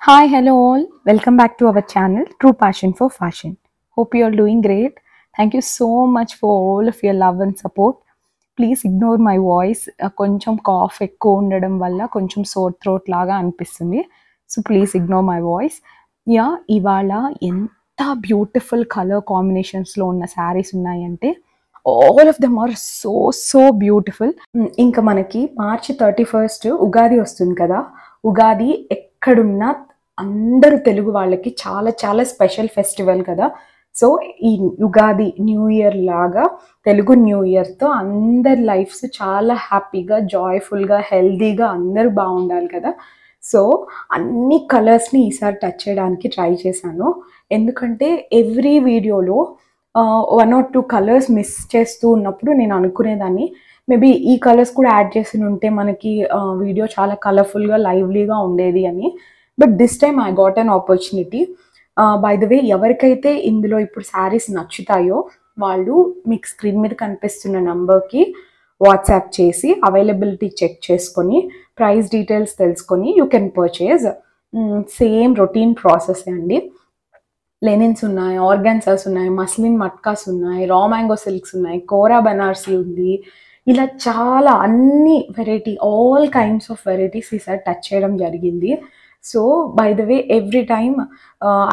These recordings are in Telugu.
Hi, hello all. Welcome back to our channel, True Passion for Fashion. Hope you are doing great. Thank you so much for all of your love and support. Please ignore my voice. కొంచెం కాఫ్ ఎక్కువ ఉండడం వల్ల కొంచెం సోర్ థ్రోట్ లాగా అనిపిస్తుంది. So please ignore my voice. ఇవాళ ఎంత బ్యూటిఫుల్ కలర్ కాంబినేషన్స్లో ఉన్న శారీస్ ఉన్నాయంటే all of them are so beautiful. ఇంకా మనకి మార్చి 31st ఉగాది వస్తుంది కదా. ఉగాది ఎక్కడున్నా అందరూ తెలుగు వాళ్ళకి చాలా చాలా స్పెషల్ ఫెస్టివల్ కదా. సో ఈ ఉగాది న్యూ ఇయర్ లాగా తెలుగు న్యూ ఇయర్తో అందరి లైఫ్స్ చాలా హ్యాపీగా జాయ్ఫుల్గా హెల్దీగా అందరూ బాగుండాలి కదా. సో అన్ని కలర్స్ని ఈసారి టచ్ చేయడానికి ట్రై చేశాను. ఎందుకంటే ఎవ్రీ వీడియోలో 1 or 2 కలర్స్ మిస్ చేస్తూ ఉన్నప్పుడు నేను అనుకునేదాన్ని మేబీ ఈ కలర్స్ కూడా యాడ్ చేసి ఉంటే మనకి వీడియో చాలా కలర్ఫుల్గా లైవ్లీగా ఉండేది అని. But this time I got an opportunity. By the way, ఎవరికైతే ఇందులో ఇప్పుడు శారీస్ నచ్చుతాయో వాళ్ళు మీకు స్క్రీన్ మీద కనిపిస్తున్న నంబర్కి వాట్సాప్ చేసి అవైలబిలిటీ చెక్ చేసుకొని ప్రైస్ డీటెయిల్స్ తెలుసుకొని you can purchase. Same routine process అండి. లెనిన్స్ ఉన్నాయి, ఆర్గాన్సాస్ ఉన్నాయి, మస్లిన్ మట్కాస్ ఉన్నాయి, రా మ్యాంగో సిల్క్స్ ఉన్నాయి, కోరా బనార్సీ ఉంది. ఇలా చాలా అన్ని variety all kinds of varieties ఈసారి టచ్ చేయడం జరిగింది. So by the way, every time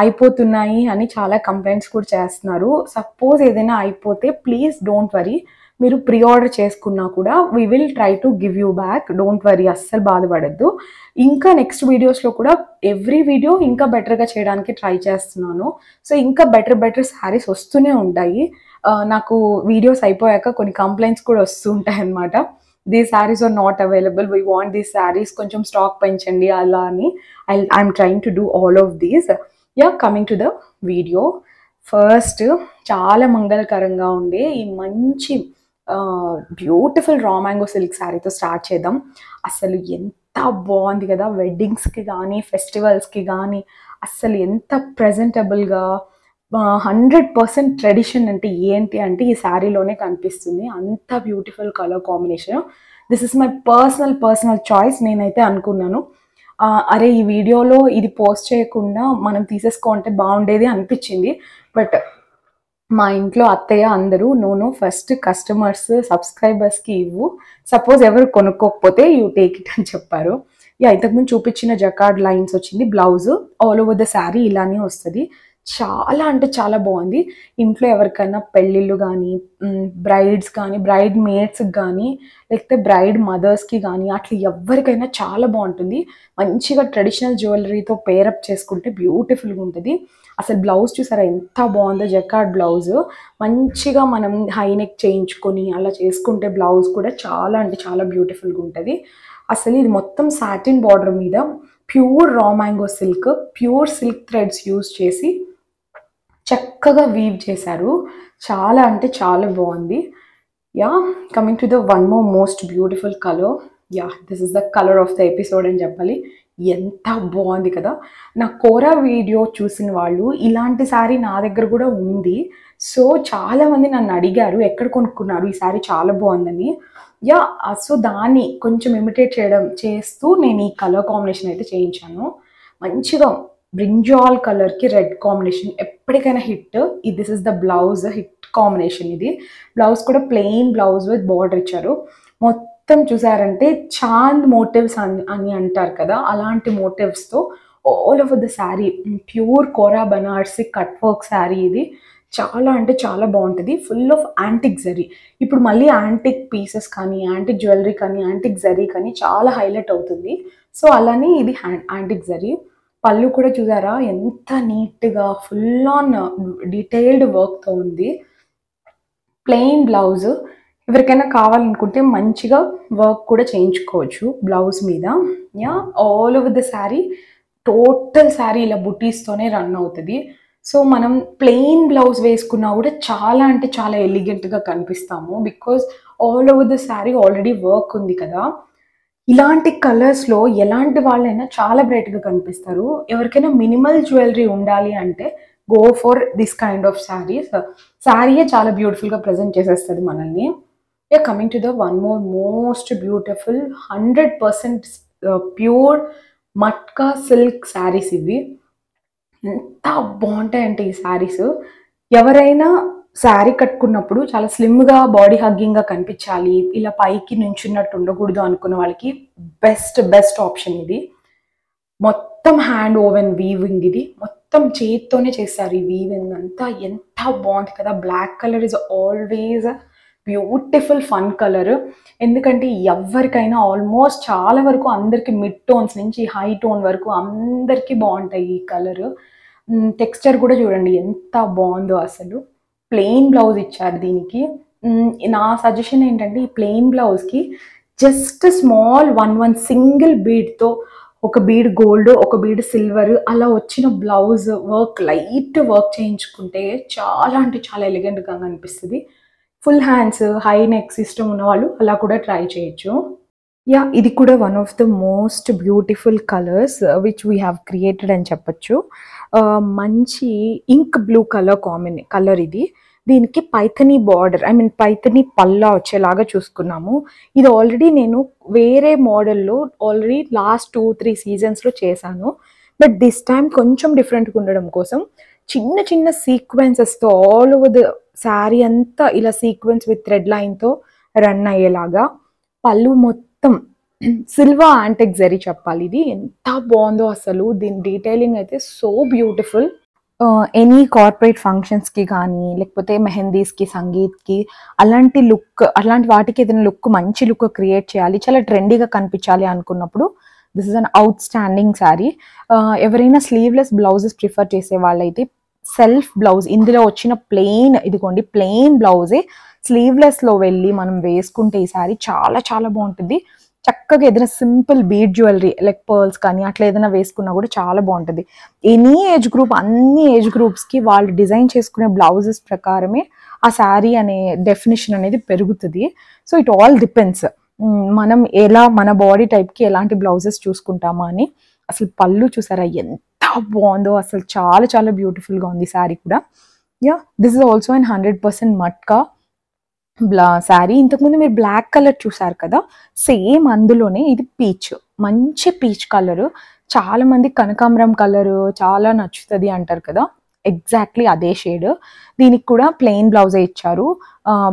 అయిపోతున్నాయి అని చాలా కంప్లైంట్స్ కూడా చేస్తున్నారు. సపోజ్ ఏదైనా అయిపోతే ప్లీజ్ డోంట్ వరీ, మీరు ప్రీ ఆర్డర్ చేసుకున్నా కూడా we will try to give you back. Don't worry, అస్సలు బాధపడద్దు. ఇంకా నెక్స్ట్ వీడియోస్లో కూడా ఎవ్రీ వీడియో ఇంకా బెటర్గా చేయడానికి ట్రై చేస్తున్నాను. సో ఇంకా బెటర్ శారీస్ వస్తూనే ఉంటాయి. నాకు వీడియోస్ అయిపోయాక కొన్ని కంప్లైంట్స్ కూడా వస్తూ ఉంటాయి అన్నమాట. These saris are not available, we want these saris, కొంచెం స్టాక్ పెంచండి అలా అని. I'm trying to do all of these. Coming to the video. First చాలా మంగళకరంగా ఉండే ఈ మంచి beautiful raw mango silk శారీతో start చేద్దాం. అసలు ఎంత బాగుంది కదా, వెడ్డింగ్స్కి కానీ ఫెస్టివల్స్కి కానీ అసలు ఎంత ప్రజెంటబుల్గా 100% ట్రెడిషన్ అంటే ఏంటి అంటే ఈ శారీలోనే కనిపిస్తుంది. అంత beautiful colour combination. This is my personal choice. నేనైతే అనుకున్నాను అరే ఈ వీడియోలో ఇది పోస్ట్ చేయకుండా మనం తీసేసుకోంటే బాగుండేది అనిపించింది. బట్ మా ఇంట్లో అత్తయ్య అందరూ నో ఫస్ట్ కస్టమర్స్ సబ్స్క్రైబర్స్కి ఇవ్వు, సపోజ్ ఎవరు కొనుక్కోకపోతే యూ టేక్ ఇట్ అని చెప్పారు. ఇంతకుముందు చూపించిన జకార్డ్ లైన్స్ వచ్చింది. Blouse all over the sari ఇలానే వస్తుంది. చాలా అంటే చాలా బాగుంది. ఇంట్లో ఎవరికైనా పెళ్ళిళ్ళు కానీ బ్రైడ్స్ కానీ బ్రైడ్ మేడ్స్కి కానీ లేకపోతే బ్రైడ్ మదర్స్కి కానీ అట్లా ఎవరికైనా చాలా బాగుంటుంది. మంచిగా ట్రెడిషనల్ జ్యువెలరీతో పేరప్ చేసుకుంటే బ్యూటిఫుల్గా ఉంటుంది. అసలు బ్లౌజ్ చూసారా ఎంత బాగుందో, జకార్డ్ బ్లౌజ్. మంచిగా మనం హైనెక్ చేయించుకొని అలా చేసుకుంటే బ్లౌజ్ కూడా చాలా అంటే చాలా బ్యూటిఫుల్గా ఉంటుంది. అసలు ఇది మొత్తం సాటిన్ బార్డర్ మీద pure raw mango silk, pure silk threads use చేసి చక్కగా వీవ్ చేశారు. చాలా అంటే చాలా బాగుంది. Coming to the one most beautiful colour. This is the colour of the episode అని చెప్పాలి. ఎంత బాగుంది కదా. నా కోరా వీడియో చూసిన వాళ్ళు ఇలాంటి శారీ నా దగ్గర కూడా ఉంది. సో చాలామంది నన్ను అడిగారు ఎక్కడ కొనుక్కున్నారు ఈ శారీ చాలా బాగుందని. సో దాన్ని కొంచెం ఇమిటేట్ చేస్తూ నేను ఈ కలర్ కాంబినేషన్ అయితే చేయించాను. మంచిగా బ్రింజాల్ కలర్కి రెడ్ కాంబినేషన్ ఎప్పటికైనా hit. This is the blouse, hit combination. ఇది బ్లౌజ్ కూడా ప్లెయిన్ బ్లౌజ్ విత్ బార్డర్ ఇచ్చారు. మొత్తం చూసారంటే చాంద్ మోటివ్స్ అని అంటారు కదా, అలాంటి మోటివ్స్తో all over the sari pure kora Banarasi cut work sari. ఇది చాలా అంటే చాలా బాగుంటుంది. Full of antique zari. ఇప్పుడు మళ్ళీ యాంటిక్ పీసెస్ కానీ యాంటిక్ జ్యువెలరీ కానీ యాంటిక్ జరీ కానీ చాలా హైలైట్ అవుతుంది. సో అలానే ఇది యాంటిక్ జరీ. పళ్ళు కూడా చూసారా ఎంత నీట్గా ఫుల్ ఆన్ డీటెయిల్డ్ వర్క్తో ఉంది. Plain blouse. ఎవరికైనా కావాలనుకుంటే మంచిగా వర్క్ కూడా చేయించుకోవచ్చు బ్లౌజ్ మీద. All over the sari total sari ఇలా బుటీస్తోనే రన్ అవుతుంది. సో మనం ప్లెయిన్ బ్లౌజ్ వేసుకున్నా కూడా చాలా అంటే చాలా ఎలిగెంట్గా కనిపిస్తాము. Because all over the sari already work ఉంది కదా. ఇలాంటి కలర్స్లో ఎలాంటి వాళ్ళైనా చాలా బ్రైట్గా కనిపిస్తారు. ఎవరికైనా మినిమల్ జ్యువెలరీ ఉండాలి అంటే go for this kind of saris. శారీయే చాలా బ్యూటిఫుల్గా ప్రజెంట్ చేసేస్తుంది మనల్ని. Coming to the one most beautiful 100% pure matka silk saris ఇవి. ఎంత బాగుంటాయంటే ఈ శారీస్, ఎవరైనా శారీ కట్టుకున్నప్పుడు చాలా స్లిమ్గా బాడీ హగ్గింగ్గా కనిపించాలి, ఇలా పైకి నుంచున్నట్టు ఉండకూడదు అనుకున్న వాళ్ళకి బెస్ట్ ఆప్షన్ ఇది. మొత్తం హ్యాండ్ ఓవెన్ వీవింగ్, ఇది మొత్తం చేతితోనే చేస్తారు ఈ వీవింగ్ అంతా. ఎంత బాగుంది కదా. Black colour is always beautiful fun colour. ఎందుకంటే ఎవరికైనా ఆల్మోస్ట్ చాలా వరకు అందరికి మిడ్ టోన్స్ నుంచి హై టోన్ వరకు అందరికీ బాగుంటాయి ఈ కలర్. టెక్స్చర్ కూడా చూడండి ఎంత బాగుందో అసలు. ప్లెయిన్ బ్లౌజ్ ఇచ్చారు దీనికి. నా సజెషన్ ఏంటంటే ఈ ప్లెయిన్ బ్లౌజ్కి జస్ట్ స్మాల్ వన్ సింగిల్ బీడ్తో, ఒక బీడ్ గోల్డ్, ఒక బీడ్ సిల్వర్, అలా వచ్చిన బ్లౌజ్ వర్క్, లైట్ వర్క్ చేయించుకుంటే చాలా అంటే చాలా ఎలిగెంట్గా అనిపిస్తుంది. ఫుల్ హ్యాండ్స్, హై నెక్స్ ఇష్టం ఉన్న వాళ్ళు అలా కూడా ట్రై చేయొచ్చు. యా, ఇది కూడా one of the most beautiful colours which we have created అని చెప్పచ్చు. మంచి ఇంక్ బ్లూ కలర్ ఇది. దీనికి Paithani border, I mean Paithani Palla వచ్చేలాగా చూసుకున్నాము. ఇది ఆల్రెడీ నేను వేరే మోడల్లో ఆల్రెడీ లాస్ట్ 2-3 సీజన్స్లో చేశాను. బట్ దిస్ టైం కొంచెం డిఫరెంట్గా ఉండడం కోసం చిన్న చిన్న సీక్వెన్సెస్తో ఆల్ ఓవర్ ద శారీ అంతా ఇలా సీక్వెన్స్ విత్ థ్రెడ్ లైన్తో రన్ అయ్యేలాగా. పళ్ళు మొత్తం సిల్వర్ యాంటిక్ జరీ చెప్పాలి. ఇది ఎంత బాగుందో అసలు. దీని డీటెయిలింగ్ అయితే సో బ్యూటిఫుల్. ఎనీ కార్పొరేట్ ఫంక్షన్స్కి కానీ, లేకపోతే మెహందీస్కి, సంగీత్కి, అలాంటి వాటికి ఏదైనా మంచి లుక్ క్రియేట్ చేయాలి, చాలా ట్రెండీగా కనిపించాలి అనుకున్నప్పుడు this is an out standing sari. ఎవరైనా స్లీవ్లెస్ బ్లౌజెస్ ప్రిఫర్ చేసే వాళ్ళైతే సెల్ఫ్ బ్లౌజ్ ఇందులో వచ్చిన ఇదిగోండి ప్లెయిన్ బ్లౌజే స్లీవ్లెస్లో వెళ్ళి మనం వేసుకుంటే ఈ శారీ చాలా చాలా బాగుంటుంది. చక్కగా ఏదైనా simple bead jewellery like pearls కానీ అట్లా ఏదైనా వేసుకున్నా కూడా చాలా బాగుంటుంది. ఎనీ ఏజ్ గ్రూప్, అన్ని ఏజ్ గ్రూప్స్కి వాళ్ళు డిజైన్ చేసుకునే బ్లౌజెస్ ప్రకారమే ఆ శారీ అనే డెఫినేషన్ అనేది పెరుగుతుంది. సో ఇట్ ఆల్ డిపెండ్స్ మనం మన బాడీ టైప్కి ఎలాంటి బ్లౌజెస్ చూసుకుంటామా అని. అసలు పళ్ళు చూసారా ఎంత బాగుందో అసలు. చాలా చాలా బ్యూటిఫుల్గా ఉంది శారీ కూడా. Yeah, this is also and 100% matka sari. ఇంతకుముందు మీరు బ్లాక్ కలర్ చూసారు కదా, సేమ్ అందులోనే ఇది పీచ్, మంచి పీచ్ కలరు. చాలా మంది కనకాంబరం కలరు చాలా నచ్చుతుంది అంటారు కదా, ఎగ్జాక్ట్లీ అదే షేడ్. దీనికి కూడా ప్లెయిన్ బ్లౌజే ఇచ్చారు.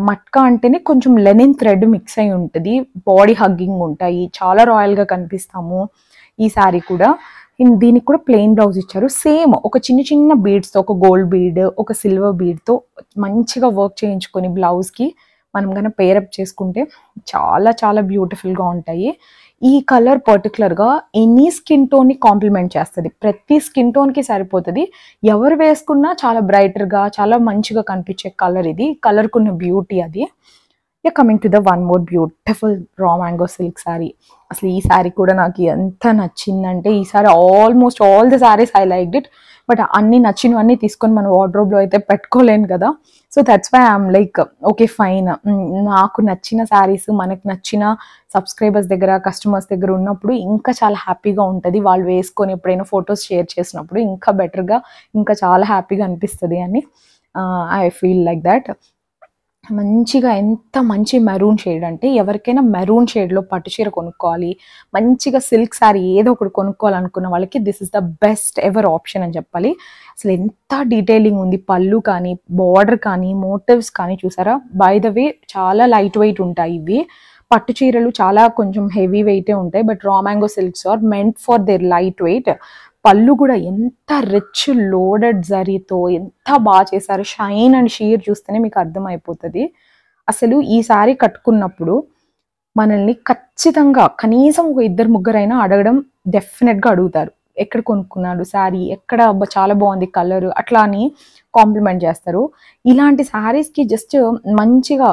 మట్కా అంటేనే కొంచెం లెనిన్ థ్రెడ్ మిక్స్ అయి ఉంటుంది, బాడీ హగ్గింగ్ ఉంటాయి, చాలా రాయల్గా కనిపిస్తాము. ఈ శారీ కూడా దీనికి కూడా ప్లెయిన్ బ్లౌజ్ ఇచ్చారు. సేమ్ ఒక చిన్న చిన్న బీడ్స్తో, ఒక గోల్డ్ బీడ్, ఒక సిల్వర్ బీడ్తో మంచిగా వర్క్ చేయించుకొని బ్లౌజ్కి మనం కన్నా పేరప్ చేసుకుంటే చాలా చాలా బ్యూటిఫుల్గా ఉంటాయి. ఈ కలర్ పర్టికులర్గా ఎనీ స్కిన్ టోన్ని కాంప్లిమెంట్ చేస్తుంది, ప్రతి స్కిన్ టోన్కి సరిపోతుంది. ఎవరు వేసుకున్నా చాలా బ్రైటర్గా చాలా మంచిగా కనిపించే కలర్ ఇది. కలర్కున్న బ్యూటీ అది. Coming to the one more beautiful raw mango silk sari. అసలు ఈ శారీ కూడా నాకు ఎంత నచ్చిందంటే, ఈ sari almost all the saris I liked it. But అన్ని నచ్చినవన్నీ తీసుకొని మన వార్డ్రోబ్లో అయితే పెట్టుకోలేను కదా. So that's why I'm like okay fine, నాకు నచ్చిన శారీస్ మనకు నచ్చిన సబ్స్క్రైబర్స్ దగ్గర, కస్టమర్స్ దగ్గర ఉన్నప్పుడు ఇంకా చాలా హ్యాపీగా ఉంటుంది. వాళ్ళు వేసుకొని ఎప్పుడైనా ఫొటోస్ షేర్ చేసినప్పుడు ఇంకా బెటర్గా, ఇంకా చాలా హ్యాపీగా అనిపిస్తుంది అని ఐ ఫీల్ లైక్ దట్. మంచిగా ఎంత మంచి మెరూన్ షేడ్ అంటే, ఎవరికైనా మెరూన్ షేడ్లో పట్టు చీర కొనుక్కోవాలి, మంచిగా సిల్క్ శారీ ఏదో ఒకటి కొనుక్కోవాలనుకున్న వాళ్ళకి this is the best ever option అని చెప్పాలి. అసలు ఎంత డీటెయిలింగ్ ఉంది, పళ్ళు కానీ, బార్డర్ కానీ, మోటివ్స్ కానీ చూసారా. బై ద వే చాలా లైట్ వెయిట్ ఉంటాయి ఇవి. పట్టు చీరలు చాలా కొంచెం హెవీ వెయిటే ఉంటాయి, but raw mango silks are meant for their light weight. పళ్ళు కూడా ఎంత రిచ్ లోడెడ్ జరీతో ఎంత బాగా చేశారు. షైన్ అండ్ షీర్ చూస్తేనే మీకు అర్థమైపోతుంది. అసలు ఈ శారీ కట్టుకున్నప్పుడు మనల్ని ఖచ్చితంగా కనీసం ఒక 2-3 అడగడం డెఫినెట్గా అడుగుతారు, ఎక్కడ కొనుక్కున్నాడు శారీ, ఎక్కడ చాలా బాగుంది కలర్, అట్లా అని కాంప్లిమెంట్ చేస్తారు. ఇలాంటి శారీస్కి జస్ట్ మంచిగా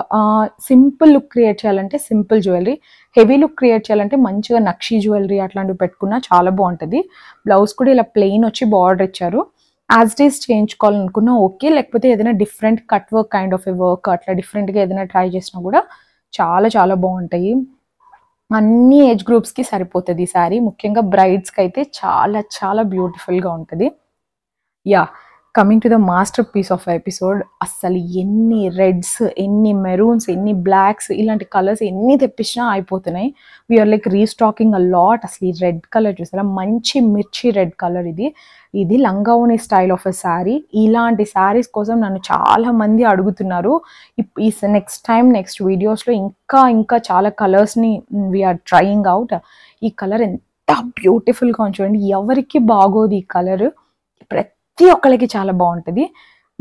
సింపుల్ లుక్ క్రియేట్ చేయాలంటే simple jewellery, heavy look create చేయాలంటే మంచిగా నక్షీ జ్యువెలరీ అట్లాంటివి పెట్టుకున్నా చాలా బాగుంటుంది. బ్లౌజ్ కూడా ఇలా ప్లెయిన్ వచ్చి బార్డర్ ఇచ్చారు. యాజ్ డేస్ చేయించుకోవాలనుకున్నా ఓకే, లేకపోతే ఏదైనా different cut work kind of a work అట్లా డిఫరెంట్గా ఏదైనా ట్రై చేసినా కూడా చాలా చాలా బాగుంటాయి. అన్ని ఏజ్ గ్రూప్స్కి సరిపోతుంది ఈ శారీ. ముఖ్యంగా బ్రైడ్స్కి అయితే చాలా చాలా బ్యూటిఫుల్గా ఉంటుంది. Yeah, coming to the masterpiece of episode. అస్సలు ఎన్ని రెడ్స్, ఎన్ని మెరూన్స్, ఎన్ని బ్లాక్స్, ఇలాంటి కలర్స్ ఎన్ని తెప్పించినా అయిపోతున్నాయి. We're like restocking a lot. అసలు ఈ రెడ్ కలర్ చూసారా, మంచి మిర్చి రెడ్ కలర్. ఇది లంగావోని స్టైల్ ఆఫ్ ఎ శారీ. ఇలాంటి శారీస్ కోసం నన్ను చాలా మంది అడుగుతున్నారు. ఈ నెక్స్ట్ వీడియోస్లో ఇంకా చాలా కలర్స్ని వీఆర్ ట్రయింగ్ అవుట్. ఈ కలర్ ఎంత బ్యూటిఫుల్గా చూడండి. ఎవరికి బాగోదు ఈ కలర్, ప్రతి ఒక్కరికి చాలా బాగుంటుంది.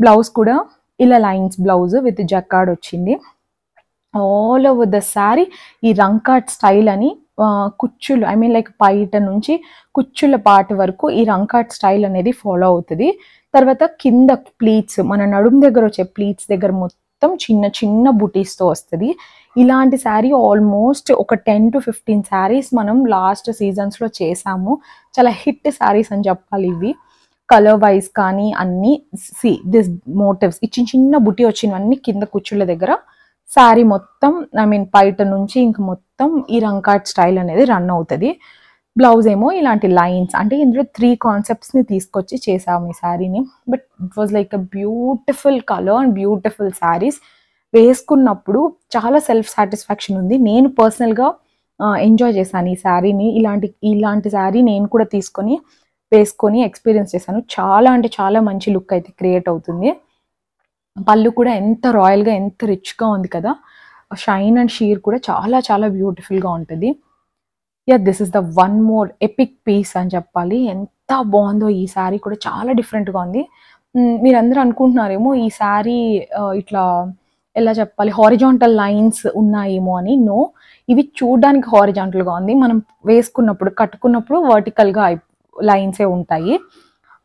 బ్లౌజ్ కూడా ఇలా లైన్స్ బ్లౌజ్ విత్ జకార్డ్ వచ్చింది. ఆల్ ఓవర్ ద శారీ ఈ రంకాట్ స్టైల్ అని కుచ్చులు, ఐ మీన్ లైక్ పైట నుంచి కుచ్చుల పార్ట్ వరకు ఈ రంకాట్ స్టైల్ అనేది ఫాలో అవుతుంది. తర్వాత కింద ప్లీట్స్, మన నడుము దగ్గర వచ్చే ప్లీట్స్ దగ్గర మొత్తం చిన్న చిన్న బుటీస్తో వస్తుంది. ఇలాంటి శారీ ఆల్మోస్ట్ ఒక 10 to 15 శారీస్ మనం లాస్ట్ సీజన్స్లో చేసాము. చాలా హిట్ శారీస్ అని చెప్పాలి ఇవి. కలర్ వైజ్ కానీ అన్ని దిస్ మోటివ్స్, ఈ చిన్న బుట్టి వచ్చినవన్నీ కింద కుచ్చుళ్ళ దగ్గర శారీ మొత్తం, ఐ మీన్ పైట నుంచి ఇంక మొత్తం ఈ రంకాట్ స్టైల్ అనేది రన్ అవుతుంది. బ్లౌజ్ ఏమో ఇలాంటి లైన్స్, అంటే ఇందులో 3 కాన్సెప్ట్స్ని తీసుకొచ్చి చేసాము ఈ శారీని. But it was like a beautiful colour and beautiful saris. వేసుకున్నప్పుడు చాలా సెల్ఫ్ సాటిస్ఫాక్షన్ ఉంది. నేను పర్సనల్గా ఎంజాయ్ చేశాను ఈ శారీని. ఇలాంటి శారీ నేను కూడా వేసుకొని ఎక్స్పీరియన్స్ చేశాను. చాలా అంటే చాలా మంచి లుక్ అయితే క్రియేట్ అవుతుంది. పళ్ళు కూడా ఎంత రాయల్గా, ఎంత రిచ్గా ఉంది కదా. షైన్ అండ్ షీర్ కూడా చాలా చాలా బ్యూటిఫుల్గా ఉంటుంది. This is the one more epic piece అని చెప్పాలి. ఎంత బాగుందో ఈ శారీ కూడా, చాలా డిఫరెంట్గా ఉంది. మీరందరూ అనుకుంటున్నారేమో ఈ శారీ ఇట్లా ఎలా చెప్పాలి, హారిజాంటల్ లైన్స్ ఉన్నాయేమో అని. నో, ఇవి చూడడానికి హారిజాంటల్గా ఉంది, మనం వేసుకున్నప్పుడు కట్టుకున్నప్పుడు వర్టికల్గా లైన్సే ఉంటాయి.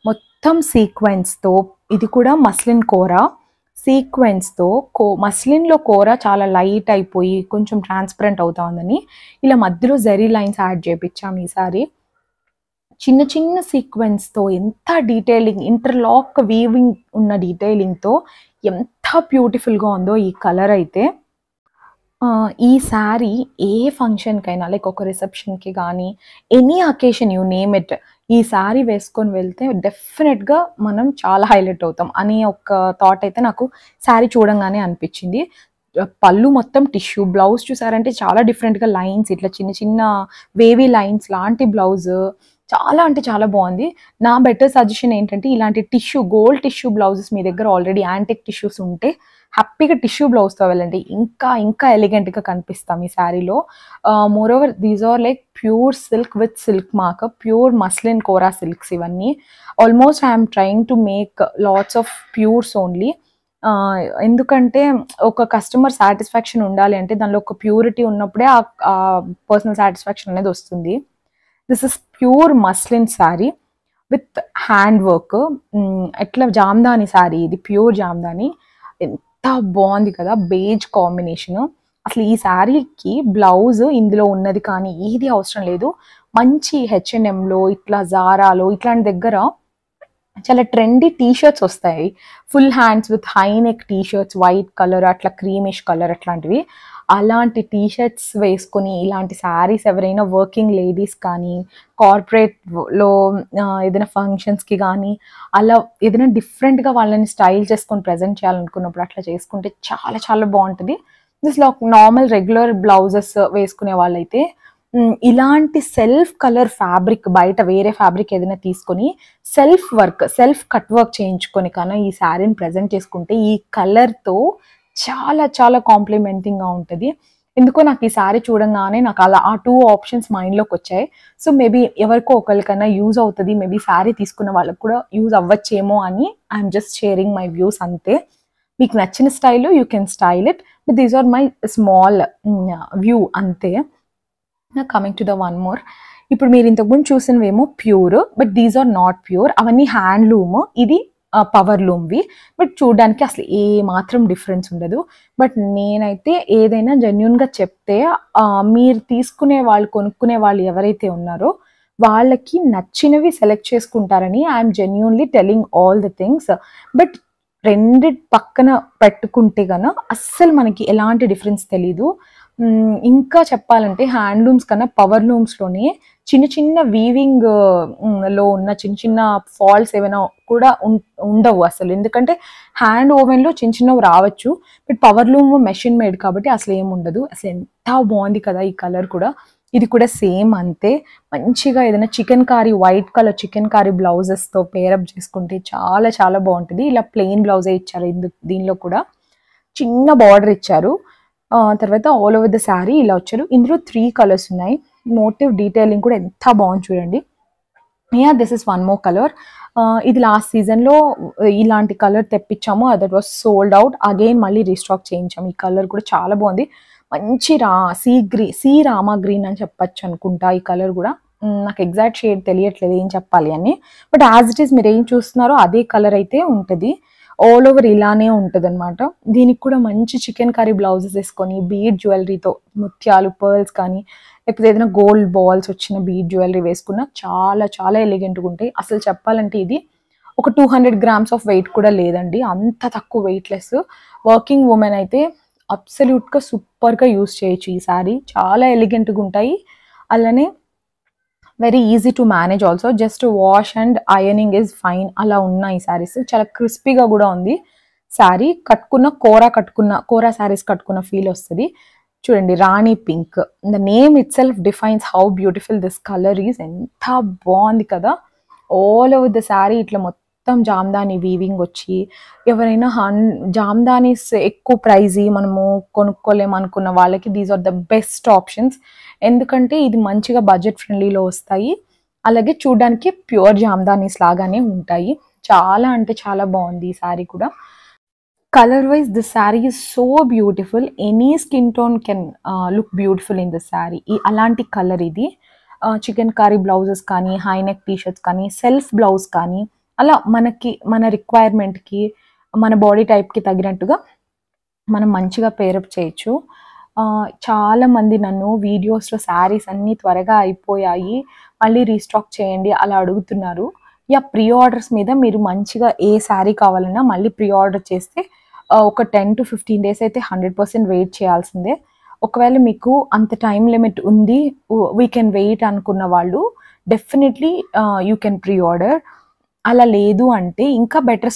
మొత్తం సీక్వెన్స్తో, ఇది కూడా మస్లిన్ కోరా సీక్వెన్స్తో. మస్లిన్లో కోరా చాలా లైట్ అయిపోయి కొంచెం ట్రాన్స్పరెంట్ అవుతా ఉందని ఇలా మధ్యలో జరీ లైన్స్ యాడ్ చేయించాము ఈసారి. చిన్న చిన్న సీక్వెన్స్తో ఎంత డీటెయిలింగ్, ఇంటర్లాక్ వీవింగ్ ఉన్న డీటెయిలింగ్తో ఎంత బ్యూటిఫుల్గా ఉందో ఈ కలర్ అయితే. ఈ శారీ ఏ ఫంక్షన్కైనా, లైక్ ఒక రిసెప్షన్కి కానీ any occasion you name it, ఈ శారీ వేసుకొని వెళ్తే డెఫినెట్గా మనం చాలా హైలైట్ అవుతాం అనే ఒక థాట్ అయితే నాకు శారీ చూడంగానే అనిపించింది. పళ్ళు మొత్తం టిష్యూ, బ్లౌజ్ చూసారంటే చాలా డిఫరెంట్గా లైన్స్, ఇట్లా చిన్న చిన్న వేవీ లైన్స్ లాంటి బ్లౌజ్ చాలా అంటే చాలా బాగుంది. నా బెటర్ సజెషన్ ఏంటంటే ఇలాంటి గోల్డ్ టిష్యూ బ్లౌజెస్ మీ దగ్గర ఆల్రెడీ యాంటిక్ టిష్యూస్ ఉంటే హ్యాపీగా టిష్యూ బ్లౌజ్తో వెళ్ళండి, ఇంకా ఎలిగెంట్గా కనిపిస్తాం ఈ శారీలో. Moreover these are like pure silk with silk mark, pure muslin kora silks ఇవన్నీ. Almost I'm trying to make lots of pures only. ఎందుకంటే ఒక కస్టమర్ సాటిస్ఫాక్షన్ ఉండాలి అంటే దానిలో ఒక ప్యూరిటీ ఉన్నప్పుడే ఆ పర్సనల్ సాటిస్ఫాక్షన్ అనేది వస్తుంది. This is pure muslin sari with hand work. ఎట్లా జామ్దాని శారీ, ఇది ప్యూర్ జామ్దాని. ఎంత బాగుంది కదా, బేజ్ కాంబినేషన్. అసలు ఈ శారీకి బ్లౌజ్ ఇందులో ఉన్నది కానీ ఏది అవసరం లేదు. మంచి H&Mలో, ఇట్లా జారాలో ఇట్లాంటి దగ్గర చాలా ట్రెండీ టీషర్ట్స్ వస్తాయి, full hands with high neck T-shirts, white colour అట్లా క్రీమిష్ కలర్ అట్లాంటివి. అలాంటి టీషర్ట్స్ వేసుకొని ఇలాంటి శారీస్ ఎవరైనా వర్కింగ్ లేడీస్ కానీ కార్పొరేట్లో ఏదైనా ఫంక్షన్స్కి కానీ అలా ఏదైనా డిఫరెంట్గా వాళ్ళని స్టైల్ చేసుకొని ప్రజెంట్ చేయాలనుకున్నప్పుడు అట్లా చేసుకుంటే చాలా చాలా బాగుంటుంది. దిస్లో నార్మల్ రెగ్యులర్ బ్లౌజెస్ వేసుకునే వాళ్ళైతే ఇలాంటి సెల్ఫ్ కలర్ ఫ్యాబ్రిక్, బయట వేరే ఫ్యాబ్రిక్ ఏదైనా తీసుకొని సెల్ఫ్ కట్ వర్క్ చేయించుకొని కన్నా ఈ శారీని ప్రజెంట్ చేసుకుంటే ఈ కలర్తో చాలా చాలా కాంప్లిమెంటింగ్గా ఉంటుంది. ఎందుకో నాకు ఈ శారీ చూడంగానే నాకు అలా ఆ 2 ఆప్షన్స్ మైండ్లోకి వచ్చాయి. సో మేబీ ఎవరికో ఒకరికైనా యూజ్ అవుతుంది, మేబీ శారీ తీసుకున్న వాళ్ళకి కూడా యూజ్ అవ్వచ్చేమో అని I'm just sharing my views అంతే. మీకు నచ్చిన స్టైల్లో you can style it, but these are my small view అంతే. Coming to the one more, ఇప్పుడు మీరు ఇంతకుముందు చూసినవేమో pure, but these are not pure. అవన్నీ హ్యాండ్లూమ్, ఇది పవర్ లూమ్వి. బట్ చూడడానికి అసలు ఏ మాత్రం డిఫరెన్స్ ఉండదు. బట్ నేనైతే ఏదైనా జెన్యున్గా చెప్తే మీరు తీసుకునే వాళ్ళు, కొనుక్కునే వాళ్ళు ఎవరైతే ఉన్నారో వాళ్ళకి నచ్చినవి సెలెక్ట్ చేసుకుంటారని I'm genuinely telling all the things. But రెండు పక్కన పెట్టుకుంటే గన అస్సలు మనకి ఎలాంటి డిఫరెన్స్ తెలీదు. ఇంకా చెప్పాలంటే హ్యాండ్లూమ్స్ కన్నా పవర్ లూమ్స్లోనే చిన్న చిన్న వీవింగ్ లో ఉన్న చిన్న చిన్న ఫాల్ట్స్ ఏమైనా కూడా ఉండవు అసలు. ఎందుకంటే హ్యాండ్ ఓవెన్లో చిన్న చిన్నవి రావచ్చు, but power loom machine made కాబట్టి అసలు ఏమి ఉండదు. అసలు ఎంత బాగుంది కదా ఈ కలర్ కూడా. ఇది కూడా సేమ్ అంతే, మంచిగా ఏదైనా chikankari, white colour chikankari బ్లౌజెస్తో పేరప్ చేసుకుంటే చాలా చాలా బాగుంటుంది. ఇలా ప్లెయిన్ బ్లౌజే ఇచ్చారు దీనిలో కూడా, చిన్న బార్డర్ ఇచ్చారు. తర్వాత ఆల్ ఓవర్ ద శారీ ఇలా వచ్చారు. ఇందులో 3 కలర్స్ ఉన్నాయి. మోటివ్ డీటెయిలింగ్ కూడా ఎంత బాగుంది చూడండి. This is one more colour. ఇది లాస్ట్ సీజన్లో ఇలాంటి కలర్ తెప్పించాము, that was sold out. Again మళ్ళీ రీస్టాక్ చేయించాము. ఈ కలర్ కూడా చాలా బాగుంది, మంచి సీ రామా గ్రీన్ అని చెప్పచ్చు అనుకుంటా. ఈ కలర్ కూడా నాకు ఎగ్జాక్ట్ షేడ్ తెలియట్లేదు ఏం చెప్పాలి అని, బట్ యాజ్ ఇట్ ఈస్ మీరు ఏం చూస్తున్నారో అదే కలర్ అయితే ఉంటుంది. ఆల్ ఓవర్ ఇలానే ఉంటుంది అనమాట. దీనికి కూడా మంచి చికెన్ కర్రీ బ్లౌజెస్ వేసుకొని బీడ్ జ్యువెలరీతో, ముత్యాలు పర్ల్స్ కానీ లేకపోతే ఏదైనా గోల్డ్ బాల్స్ వచ్చిన బీడ్ జ్యువెలరీ వేసుకున్న చాలా చాలా ఎలిగెంట్గా ఉంటాయి. అసలు చెప్పాలంటే ఇది ఒక 200 grams ఆఫ్ వెయిట్ కూడా లేదండి, అంత తక్కువ వెయిట్లెస్. వర్కింగ్ ఉమెన్ అయితే అబ్సల్యూట్గా సూపర్గా యూస్ చేయొచ్చు ఈ శారీ. చాలా ఎలిగెంట్గా ఉంటాయి, అలానే very easy to manage also. Just wash and ironing is fine. అలా ఉన్నాయి ఈ శారీస్. చాలా క్రిస్పీగా కూడా ఉంది శారీ. కోరా శారీస్ కట్టుకున్న ఫీల్ వస్తుంది. చూడండి rani pink, the name itself defines how beautiful this colour is. ఎంత బాగుంది కదా. ఆల్ ఓవర్ ద శారీ ఇట్లా మొత్తం జామ్దాని వీవింగ్ వచ్చి, ఎవరైనా జామ్దానీస్ ఎక్కువ ప్రైజ్ మనము కొనుక్కోలేమనుకున్న వాళ్ళకి these are the best options. ఎందుకంటే ఇది మంచిగా బడ్జెట్ ఫ్రెండ్లీలో వస్తాయి, అలాగే చూడడానికి ప్యూర్ జామ్దానీస్ లాగానే ఉంటాయి. చాలా అంటే చాలా బాగుంది ఈ శారీ కూడా. Colour wise this sari is so beautiful. Any skin tone can look beautiful in this sari. అలాంటి కలర్ ఇది. చికెన్ కారీ బ్లౌజెస్ కానీ, హై నెక్ టీషర్ట్స్ కానీ, సెల్ఫ్ బ్లౌజ్ కానీ, అలా మన రిక్వైర్మెంట్కి, మన బాడీ టైప్కి తగినట్టుగా మనం మంచిగా పేరప్ చేయొచ్చు. చాలామంది నన్ను వీడియోస్లో శారీస్ అన్నీ త్వరగా అయిపోయాయి, మళ్ళీ రీస్టాక్ చేయండి అలా అడుగుతున్నారు. ప్రీ ఆర్డర్స్ మీద మీరు మంచిగా ఏ శారీ కావాలన్నా మళ్ళీ ప్రీ ఆర్డర్ చేస్తే ఒక 10 to 15 days అయితే 100% వెయిట్ చేయాల్సిందే. ఒకవేళ మీకు అంత టైం లిమిట్ ఉంది, వీ కెన్ వెయిట్ అనుకున్న వాళ్ళు definitely you can pre order. అలా లేదు అంటే ఇంకా బెటర్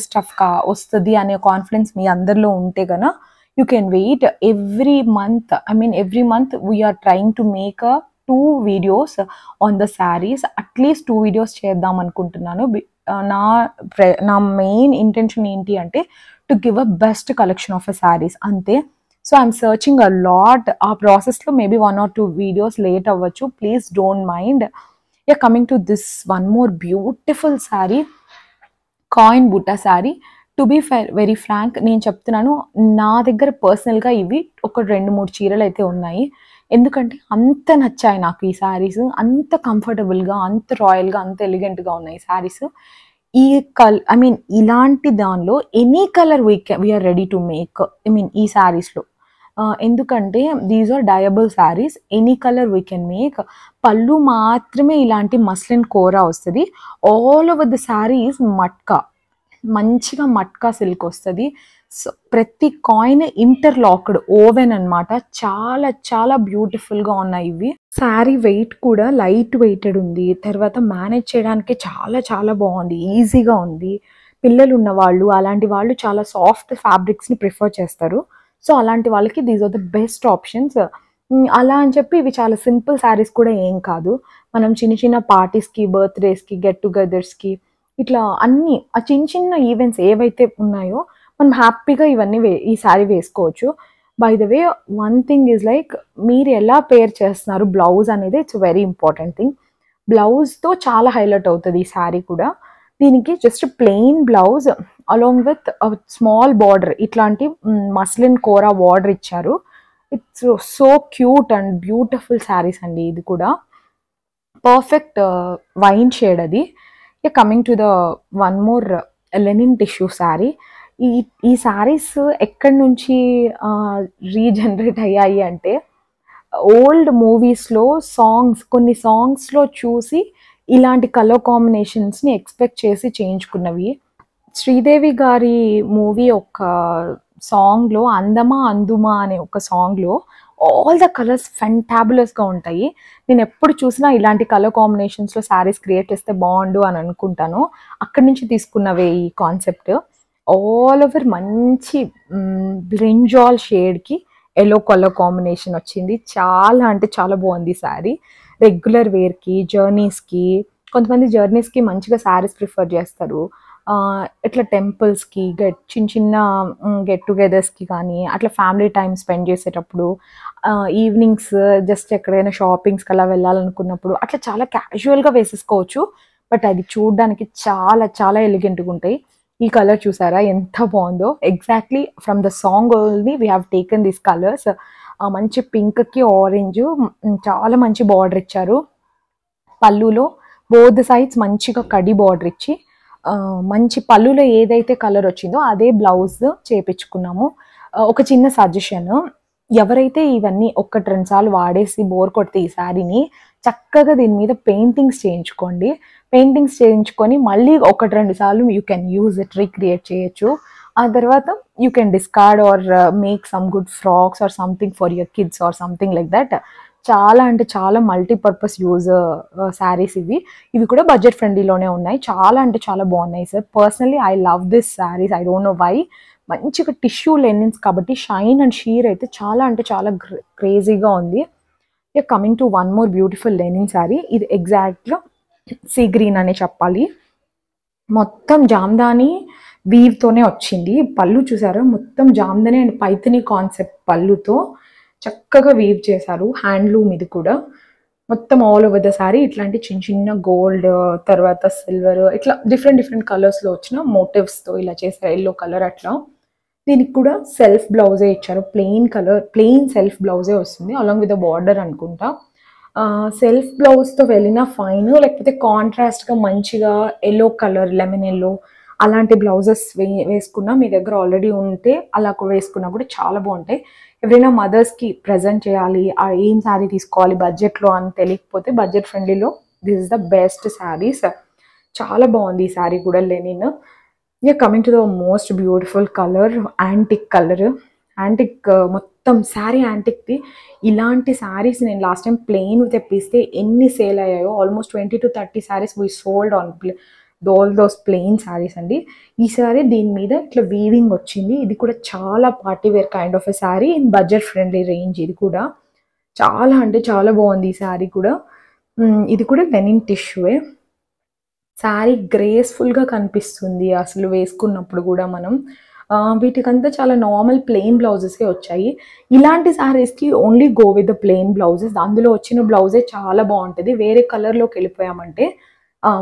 స్టఫ్ వస్తుంది అనే కాన్ఫిడెన్స్ మీ అందరిలో ఉంటే కనుక you can wait. Every month we're trying to make 2 videos on the saris. At least 2 videos చేద్దాం అనుకుంటున్నాను. నా మెయిన్ ఇంటెన్షన్ ఏంటి అంటే to give a best collection of a saris అంతే. So I'm searching a lot. ఆ ప్రాసెస్లో మేబీ 1 or 2 videos లేట్ అవ్వచ్చు, please don't mind. Coming to this one more beautiful sari, coin బుట్ట sari. To be very frank నేను చెప్తున్నాను, నా దగ్గర పర్సనల్గా ఇవి ఒక 2-3 చీరలు అయితే ఉన్నాయి. ఎందుకంటే అంత నచ్చాయి నాకు ఈ శారీస్. అంత కంఫర్టబుల్గా, అంత రాయల్గా, అంత ఎలిగెంట్గా ఉన్నాయి శారీస్. ఈ ఇలాంటి దానిలో any colour we're ready to make. ఈ శారీస్లో ఎందుకంటే these are dyeable saris, any colour we can make. పళ్ళు మాత్రమే ఇలాంటి మస్లిన్ కోరా వస్తుంది. All over the sari is matka, మంచిగా మట్కా సిల్క్ వస్తుంది. సో ప్రతి కాయిన్ ఇంటర్లాక్డ్ ఓవెన్ అనమాట. చాలా చాలా బ్యూటిఫుల్గా ఉన్నాయి ఇవి. శారీ వెయిట్ కూడా లైట్ వెయిటెడ్ ఉంది. తర్వాత మేనేజ్ చేయడానికి చాలా చాలా బాగుంది, ఈజీగా ఉంది. పిల్లలు ఉన్న వాళ్ళు, అలాంటి వాళ్ళు చాలా సాఫ్ట్ ఫ్యాబ్రిక్స్ని ప్రిఫర్ చేస్తారు. సో అలాంటి వాళ్ళకి these are the best options. అలా అని చెప్పి ఇవి చాలా సింపుల్ శారీస్ కూడా ఏం కాదు. మనం చిన్న చిన్న పార్టీస్కి, బర్త్డేస్కి, గెట్ టుగెదర్స్కి, ఇట్లా అన్నీ ఆ చిన్న చిన్న ఈవెంట్స్ ఏవైతే ఉన్నాయో మనం హ్యాపీగా ఇవన్నీ ఈ శారీ వేసుకోవచ్చు. By the way one thing is like, మీరు ఎలా పేర్ చేస్తున్నారు బ్లౌజ్ అనేది ఇట్స్ వెరీ ఇంపార్టెంట్ థింగ్. బ్లౌజ్తో చాలా హైలైట్ అవుతుంది ఈ శారీ కూడా. దీనికి just plain blouse along with small border, ఇట్లాంటి మస్లిన్ కోరా బార్డర్ ఇచ్చారు. It's so cute and beautiful saris అండి. ఇది కూడా పర్ఫెక్ట్ వైన్ షేడ్ అది. Coming to the one more linen tissue sari. ఈ శారీస్ ఎక్కడి నుంచి రీజనరేట్ అయ్యాయి అంటే, ఓల్డ్ మూవీస్లో కొన్ని సాంగ్స్లో చూసి ఇలాంటి కలర్ కాంబినేషన్స్ని ఎక్స్పెక్ట్ చేసి చేయించుకున్నవి. శ్రీదేవి గారి మూవీ ఒక సాంగ్లో, అందమా అందుమా అనే ఒక సాంగ్లో ఆల్ ద కలర్స్ ఫెంటాబులస్గా ఉంటాయి. నేను ఎప్పుడు చూసినా ఇలాంటి కలర్ కాంబినేషన్స్లో శారీస్ క్రియేట్ చేస్తే బాగుండు అని అనుకుంటాను. అక్కడి నుంచి తీసుకున్నవే ఈ కాన్సెప్ట్. ఆల్ ఓవర్ మంచి బ్రింజాల్ షేడ్కి ఎల్లో కలర్ కాంబినేషన్ వచ్చింది. చాలా అంటే చాలా బాగుంది శారీ. రెగ్యులర్ వేర్కి, జర్నీస్కి, కొంతమంది జర్నీస్కి మంచిగా శారీస్ ప్రిఫర్ చేస్తారు. ఇట్లా టెంపుల్స్కి చిన్న చిన్న గెట్ టుగెదర్స్కి కానీ అట్లా ఫ్యామిలీ టైం స్పెండ్ చేసేటప్పుడు, ఈవినింగ్స్ జస్ట్ ఎక్కడైనా షాపింగ్స్కి అలా వెళ్ళాలనుకున్నప్పుడు అట్లా చాలా క్యాజువల్గా వేసేసుకోవచ్చు. బట్ అది చూడడానికి చాలా చాలా ఎలిగెంట్గా ఉంటాయి. ఈ కలర్ చూసారా ఎంత బాగుందో. Exactly from the song only we have taken these colours. మంచి పింక్కి ఆరెంజ్ చాలా మంచి బార్డర్ ఇచ్చారు. పళ్ళులో బోత్ సైడ్స్ మంచిగా కడి బార్డర్ ఇచ్చి మంచి పళ్ళులో ఏదైతే కలర్ వచ్చిందో అదే బ్లౌజ్ చేపించుకున్నాము. ఒక చిన్న సజెషన్, ఎవరైతే ఇవన్నీ 1-2 సార్లు వాడేసి బోర్ కొడితే ఈ శారీని చక్కగా దీని మీద పెయింటింగ్స్ చేయించుకోండి. పెయింటింగ్స్ చేయించుకొని మళ్ళీ 1-2 సార్లు you can use it, recreate చేయొచ్చు. ఆ తర్వాత you can discard are make some good frocks or something for your kids or something like that. చాలా అంటే చాలా మల్టీపర్పస్ యూజ్ శారీస్ ఇవి. ఇవి కూడా బడ్జెట్ ఫ్రెండ్లీలోనే ఉన్నాయి. చాలా అంటే చాలా బాగున్నాయి sir. Personally I love this saris. I don't know why. మంచిగా టిష్యూ లెనిన్స్ కాబట్టి షైన్ అండ్ షీర్ అయితే చాలా అంటే చాలా క్రేజీగా ఉంది. Coming to one more beautiful linen sari. ఇది ఎగ్జాక్ట్గా సీ గ్రీన్ అనే చెప్పాలి. మొత్తం జామ్దాని వీవ్తోనే వచ్చింది. పళ్ళు చూసారా, మొత్తం జామ్దాని అండ్ పైథని కాన్సెప్ట్ పళ్ళుతో చక్కగా వీవ్ చేశారు. హ్యాండ్లూమ్ ఇది కూడా. మొత్తం ఆల్ ఓవర్ ద శారీ ఇట్లాంటి చిన్న చిన్న గోల్డ్, తర్వాత సిల్వర్, ఇట్లా డిఫరెంట్ కలర్స్లో వచ్చిన మోటివ్స్తో ఇలా చేశారు. ఎల్లో కలర్ అట్లా. దీనికి కూడా సెల్ఫ్ బ్లౌజే ఇచ్చారు. ప్లెయిన్ సెల్ఫ్ బ్లౌజే వస్తుంది అలాంగ్ విత్ ద బార్డర్ అనుకుంటా. సెల్ఫ్ బ్లౌజ్తో వెళ్ళిన ఫైన్, లేకపోతే కాంట్రాస్ట్గా మంచిగా ఎల్లో కలర్, లెమన్ ఎల్లో అలాంటి బ్లౌజెస్ వేసుకున్నా మీ దగ్గర ఆల్రెడీ ఉంటే అలా వేసుకున్నా కూడా చాలా బాగుంటాయి. ఎవరైనా మదర్స్కి ప్రజెంట్ చేయాలి, ఏం శారీ తీసుకోవాలి బడ్జెట్లో అని తెలియకపోతే బడ్జెట్ ఫ్రెండ్లీలో this is the best saris. చాలా బాగుంది ఈ శారీ కూడా linen. Coming to the most beautiful colour, antique colour. Antique మొత్తం శారీ యాంటిక్ది. ఇలాంటి శారీస్ నేను లాస్ట్ టైం ప్లెయిన్ తెప్పిస్తే ఎన్ని సేల్ అయ్యాయో. Almost 20 to 30 saris we sold on all those plain saris అండి. ఈసారి దీని మీద ఇట్లా వీవింగ్ వచ్చింది. ఇది కూడా చాలా party wear kind of a sari in budget friendly range. ఇది కూడా చాలా అంటే చాలా బాగుంది ఈ శారీ కూడా. ఇది కూడా లెనిన్ టిష్యూవే. శారీ గ్రేస్ఫుల్గా కనిపిస్తుంది అసలు వేసుకున్నప్పుడు కూడా. మనం వీటికంతా చాలా నార్మల్ ప్లెయిన్ బ్లౌజెస్కే వచ్చాయి. ఇలాంటి శారీస్కి only go with the plain blouses. అందులో వచ్చిన బ్లౌజే చాలా బాగుంటుంది. వేరే కలర్లోకి వెళ్ళిపోయామంటే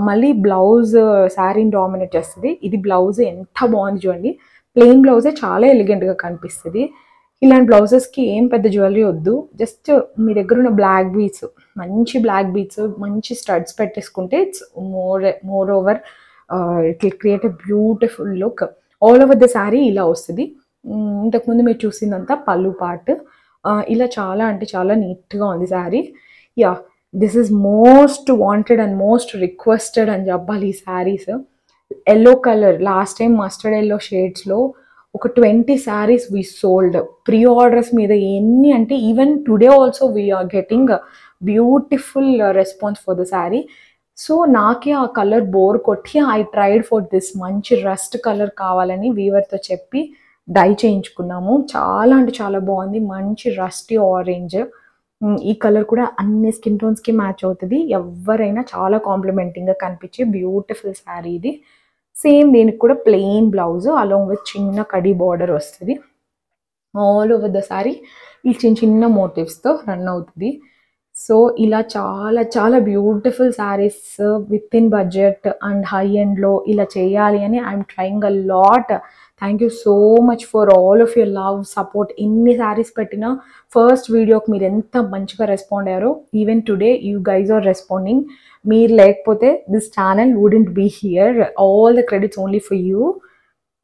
మళ్ళీ బ్లౌజ్ శారీని డామినేట్ చేస్తుంది. ఇది బ్లౌజ్ ఎంత బాగుంది చూడండి. ప్లెయిన్ బ్లౌజే చాలా ఎలిగెంట్గా కనిపిస్తుంది. ఇలాంటి బ్లౌజెస్కి ఏం పెద్ద జ్యువెలరీ వద్దు. జస్ట్ మీ దగ్గర ఉన్న బ్లాక్ బీడ్స్, మంచి బ్లాక్ బీడ్స్, మంచి స్టడ్స్ పెట్టేసుకుంటే it's more over it will create a beautiful look. All over the sari ఇలా వస్తుంది. ఇంతకుముందు మీరు చూసిందంతా పళ్ళు పార్ట్. ఇలా చాలా అంటే చాలా నీట్గా ఉంది sari. Yeah, this is most wanted and most requested అని చెప్పాలి ఈ saris. Yellow colour, last time mustard yellow షేడ్స్లో ఒక 20 saris we sold. Pre orders మీద ఎన్ని అంటే even today also we're getting beautiful response for the sari. So నాకే ఆ కలర్ బోర్ కొట్టి ఐ ట్రైడ్ ఫర్ దిస్ మంచి రస్ట్ కలర్ కావాలని వీవర్తో చెప్పి డై చేయించుకున్నాము. చాలా అంటే చాలా బాగుంది. మంచి రస్టీ ఆరెంజ్. ఈ కలర్ కూడా అన్ని స్కిన్ టోన్స్కి మ్యాచ్ అవుతుంది. ఎవరైనా చాలా కాంప్లిమెంటింగ్గా కనిపించే బ్యూటిఫుల్ శారీ ఇది. సేమ్ దీనికి కూడా ప్లెయిన్ బ్లౌజ్ అలాంగ్ విత్ చిన్న కడి బార్డర్ వస్తుంది. ఆల్ ఓవర్ ద శారీ ఈ చిన్న చిన్న మోటివ్స్తో రన్ అవుతుంది. సో ఇలా చాలా చాలా beautiful saris with in budget and high ఎండ్లో ఇలా చేయాలి అని I'm trying a lot. Thank you so much for all of your love, support. ఎన్ని శారీస్ పెట్టినా ఫస్ట్ వీడియోకి మీరు ఎంత మంచిగా రెస్పాండ్ అయ్యారో, even today you guys are responding. మీరు లేకపోతే this channel wouldn't be here. All the credits only for you.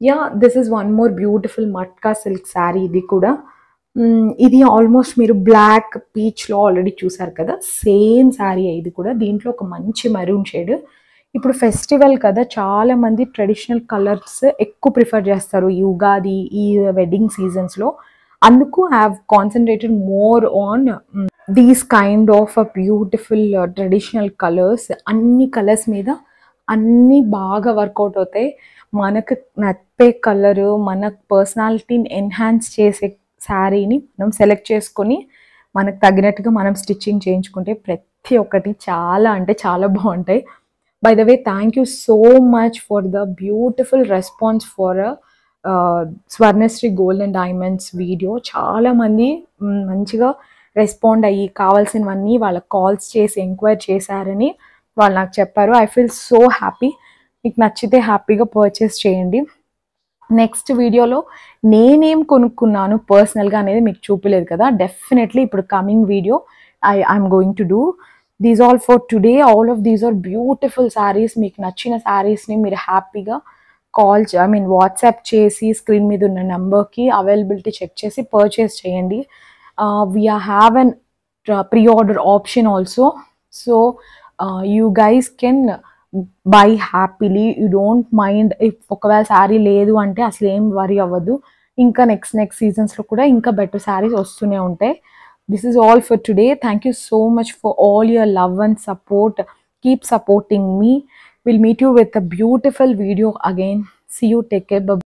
Yeah, this is one more beautiful matka silk sari. ఇది కూడా ఇది ఆల్మోస్ట్ మీరు బ్లాక్ పీచ్లో ఆల్రెడీ చూసారు కదా, సేమ్ శారీ ఇది కూడా. దీంట్లో ఒక మంచి మెరూన్ షేడ్. ఇప్పుడు ఫెస్టివల్ కదా, చాలామంది ట్రెడిషనల్ కలర్స్ ఎక్కువ ప్రిఫర్ చేస్తారు ఈ ఉగాది, ఈ వెడ్డింగ్ సీజన్స్లో. అందుకు I have concentrated more on these kind of beautiful traditional colours. అన్ని కలర్స్ మీద అన్నీ బాగా వర్కౌట్ అవుతాయి. మనకు నచ్చే కలరు, మన పర్సనాలిటీని ఎన్హాన్స్ చేసే శారీని మనం సెలెక్ట్ చేసుకొని మనకు తగినట్టుగా మనం స్టిచ్చింగ్ చేయించుకుంటే ప్రతి ఒక్కటి చాలా అంటే చాలా బాగుంటాయి. By the way, thank you so much for the beautiful response for Swarnasri gold and diamonds video. చాలామంది మంచిగా రెస్పాండ్ అయ్యి కావాల్సినవన్నీ వాళ్ళకి కాల్స్ చేసి ఎంక్వైరీ చేశారని వాళ్ళు నాకు చెప్పారు. I feel so happy. మీకు నచ్చితే హ్యాపీగా పర్చేస్ చేయండి. నెక్స్ట్ వీడియోలో నేనేం కొనుక్కున్నాను పర్సనల్గా అనేది మీకు చూపలేదు కదా, డెఫినెట్లీ ఇప్పుడు coming video I'm going to do these all for today. All of these are beautiful saris. మీకు నచ్చిన శారీస్ని మీరు హ్యాపీగా వాట్సాప్ చేసి స్క్రీన్ మీద ఉన్న నెంబర్కి అవైలబిలిటీ చెక్ చేసి పర్చేస్ చేయండి. We have an pre-order option also, so you guys can buy happily. You don't mind if ఒకవేళ శారీ లేదు అంటే అసలు ఏం వరీ అవ్వదు. ఇంకా నెక్స్ట్ సీజన్స్లో కూడా ఇంకా బెటర్ శారీస్ వస్తూనే ఉంటాయి. This is all for today. Thank you so much for all your love and support. Keep supporting me. We'll meet you with a beautiful video again. See you. Take care. Bye.